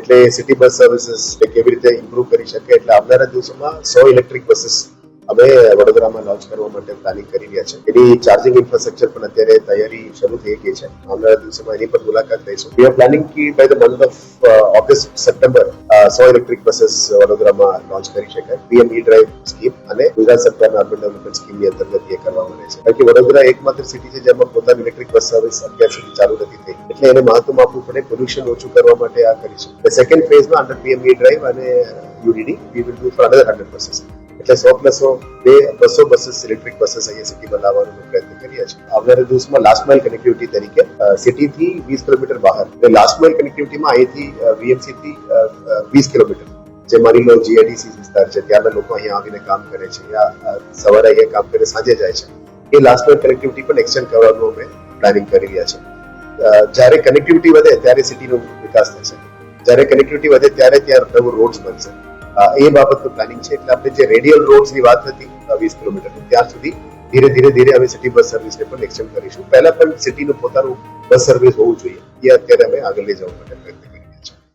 એટલે city bus services કેવી રીતે ઇમ્પ્રુવ કરી શકે, એટલે આવનારા દિવસોમાં 100 ઇલેક્ટ્રિક બસીસ અમે વડોદરામાં લોન્ચ કરવા માટે પ્લાનિંગ કરી રહ્યા છે. એની ચાર્જિંગ ઇન્ફ્રાસ્ટ્રક્ચર પણ અત્યારે તૈયારી શરૂ થઈ ગઈ છે. આવનારા દિવસોમાં એની પણ મુલાકાત લઈશું. વી આર પ્લાનિંગ કી by the month of August September 100 electric buses વડોદરામાં લોન્ચ કરી શકાય. પીએમ ઈ ડ્રાઈવ સ્કીમ અને ગુજરાત સરકારના અર્બન ડેવલપમેન્ટ સ્કીમની અંતર્ગત એ કરવામાં આવે છે. કારણ કે વડોદરા એકમાત્ર સિટી છે જેમાં પોતાની ઇલેક્ટ્રિક બસ સર્વિસ અત્યાર સુધી ચાલુ નથી થઈ, એટલે એને મહત્વ આપવું પડે. પોલ્યુશન ઓછું કરવા માટે આ કરીશું. સેકન્ડ ફેઝમાં અંડર પીએમ ઈ ડ્રાઈવ અને યુડીડી we will do for another 100 buses. એટલે 100+100 બસીસ ઇલેક્ટ્રિક બસીસ અહીંયા સિટીમાં લાવવાનો પ્રયત્ન કરીએ છીએ. આવનારા દિવસમાં લાસ્ટ માઇલ કનેક્ટિવિટી તરીકે સિટીથી 20 કિલોમીટર બહાર, લાસ્ટ માઇલ કનેક્ટિવિટીમાં અહીંથી વીએમસી થી 20 કિલોમીટર, જે માની લો જીઆઈડીસી વિસ્તાર છે, ત્યાંના લોકો અહીંયા આવીને કામ કરે છે, યા સવારે અહીંયા કામ કરે સાંજે જાય છે, એ લાસ્ટ માઇલ કનેક્ટિવિટી પણ એક્સટેન્ડ કરવાનું અમે પ્લાનિંગ કરી રહ્યા છે. જ્યારે કનેક્ટિવિટી વધે ત્યારે સિટીનો વિકાસ થશે, જ્યારે કનેક્ટિવિટી વધે ત્યારે ત્યાં નવું રોડ્સ બનશે. એ બાબતનું પ્લાનિંગ છે. એટલે આપણે જે રેડિયલ રોડ્સની વાત હતી 20 કિલોમીટર, ત્યાં સુધી ધીરે અમે સિટી બસ સર્વિસને પણ એક્સટેન્ડ કરીશું. પહેલા પણ સિટીનું પોતાનું બસ સર્વિસ હોવું જોઈએ, એ અત્યારે અમે આગળ લઈ જવા માટે પ્રયત્ન